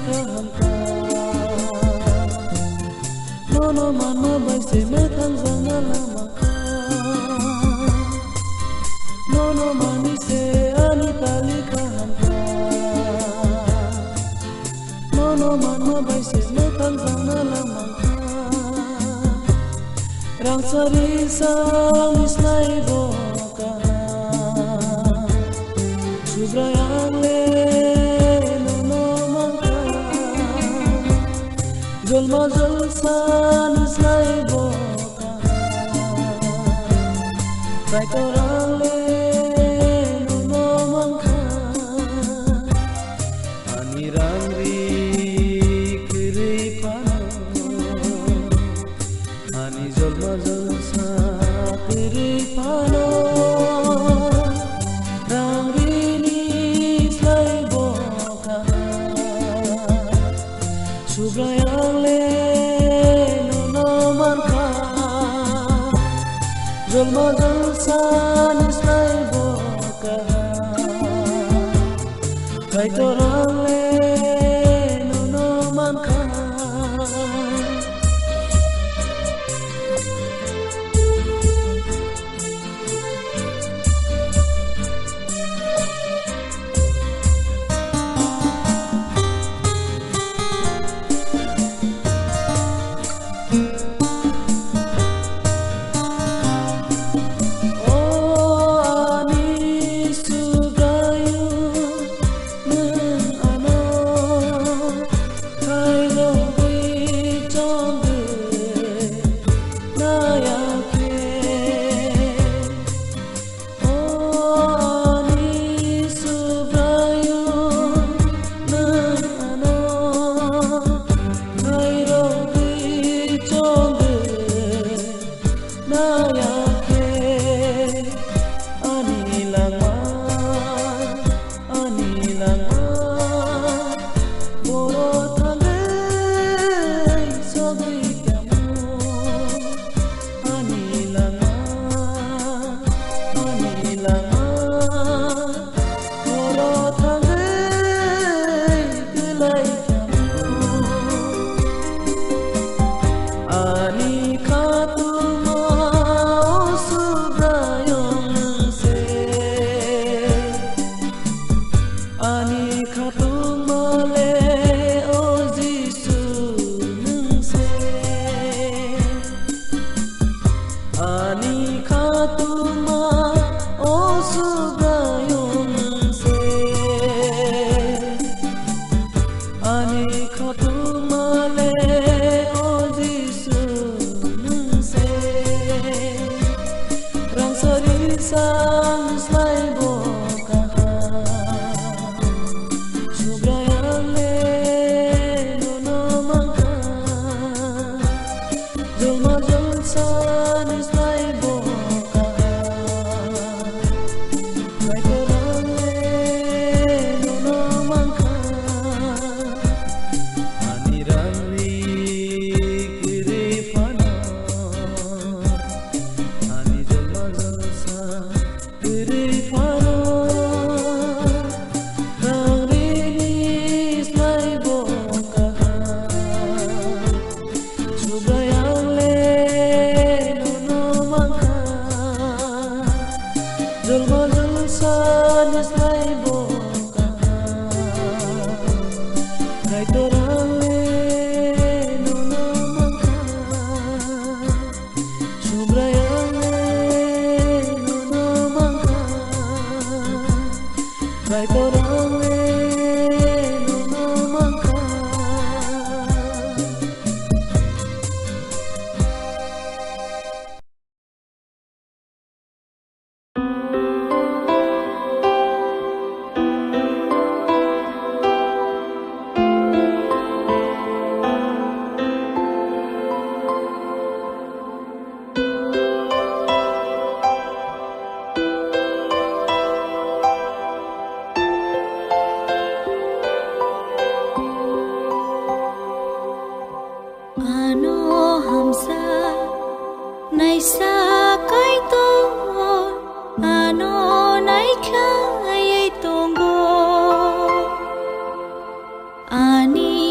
kahamka nono mama bai se mathang zanga lamaka nono mani se ani tali kahamka nono mama bai se mathang zanga lamaka rang sari sang islai boka subrayang le Jolma jolsan islai boka Kai torang le nuno mangka Ani rangri kiri pano Ani jolma jolsa kiri pano Rangri ni islai boka Subrayang le nuno marka Jolma jolsan islai boka Kai torang le nuno marka Sang islai boka Subrayang le nuno mangka Jolma jolsan islai boka Kai torang le nuno mangka Ani rangri kiri pana Ani jolma jolsa kiri pano Rangri ni islai boka Subrayang le nuno mangka Jolma jolsan islai boka Kai torang le nuno mangka Subrayang le nuno mangka Kai torang le nuno mangka Ani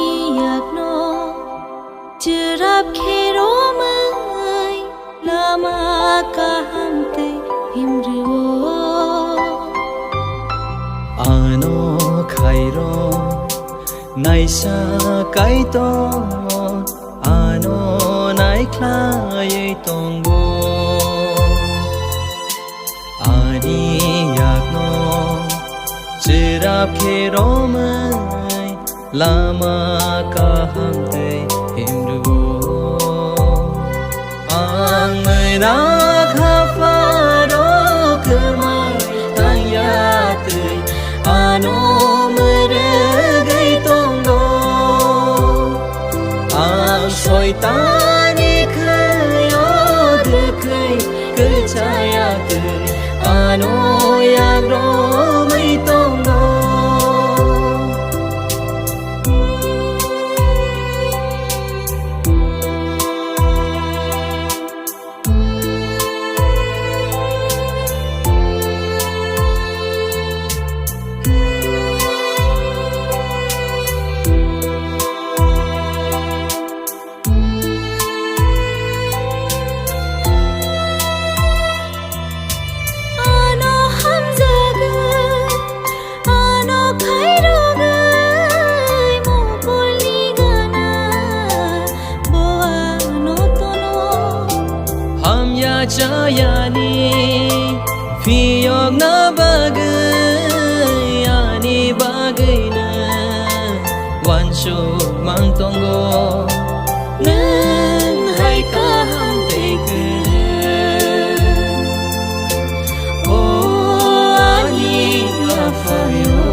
này xa cái to ano này khla ye tong bo ani yak no chirap khe ro mai lama ka ham te himru ang mai na kha fa ro kmai tang ya te ano mere gai tong do ang soi ta ni khayo dekhai ke chaya te ano ya ro mai tong do Jayani Fiyog na bagay Ani bagay na Wansuk mang tonggo Nang hay kahampay ka Oh ani afayo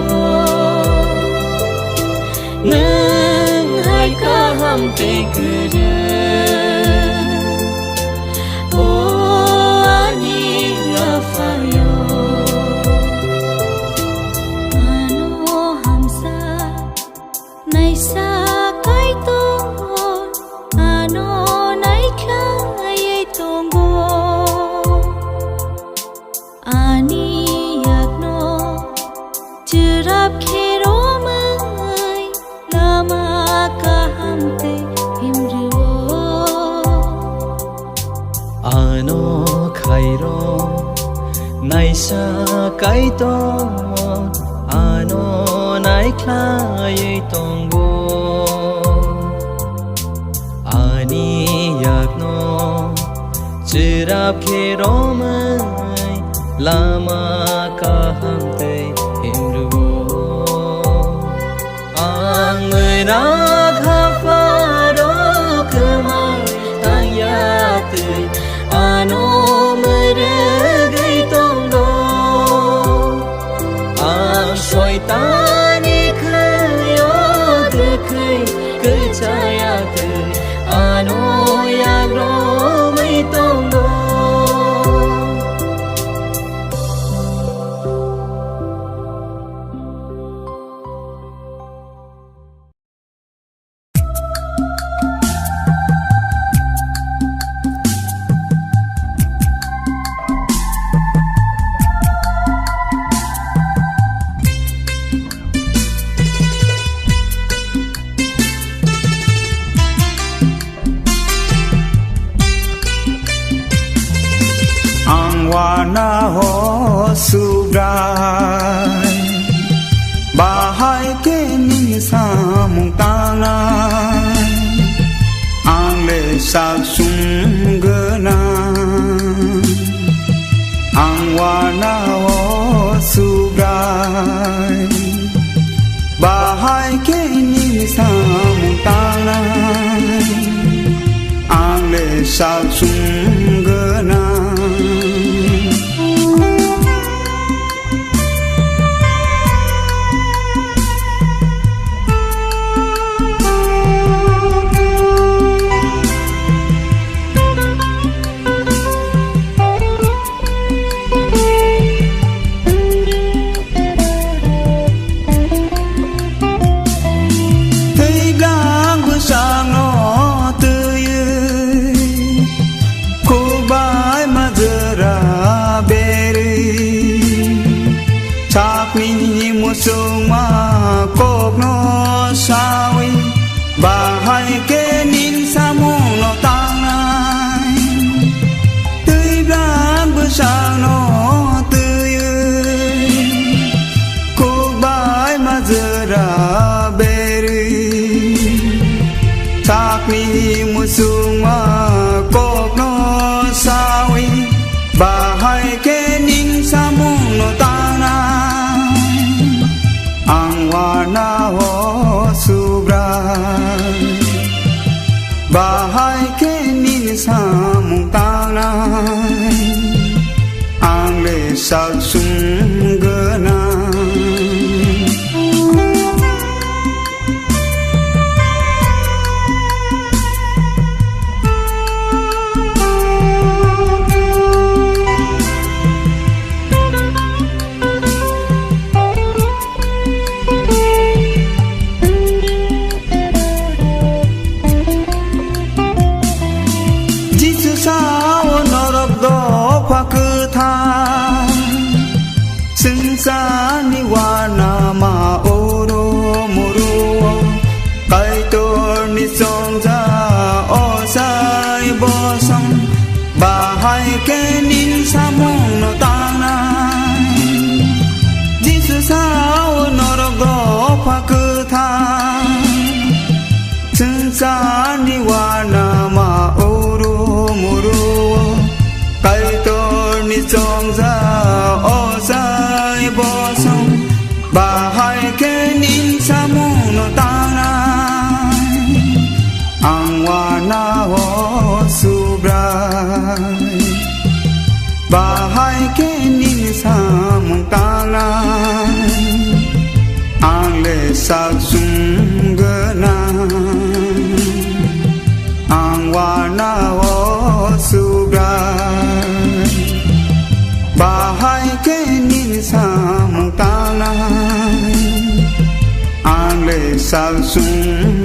Nang hay kahampay ka Này xa cái to ano nai khla ye tong bo ani yak no chirap khe ro mai lama ka ham te himru ang người na kha fa ro kmai tang ya te ano mere soi ta ni khayo dekhai ke chaya te ano ya ro mai tong do Wana ho subrai bahai ke ning samung tangan ang le sak sung gana ang wana ho subrai bahai ke ning samung tangan ang le sak sung gana Suma kok no sawi bahai ke nin samung no tangai tươi blang besang no tươi cô bái ma zera beri sa niwana ma uru muru kai to ni chong za o sai bo song ba hai ke nin sa mu no ta na ang wa na ho su bra ba hai ke nin sa mu ta na ang le sa sung ga na ang wa na ho su bra ba hai ke nin sa mu ta na ang le sa sung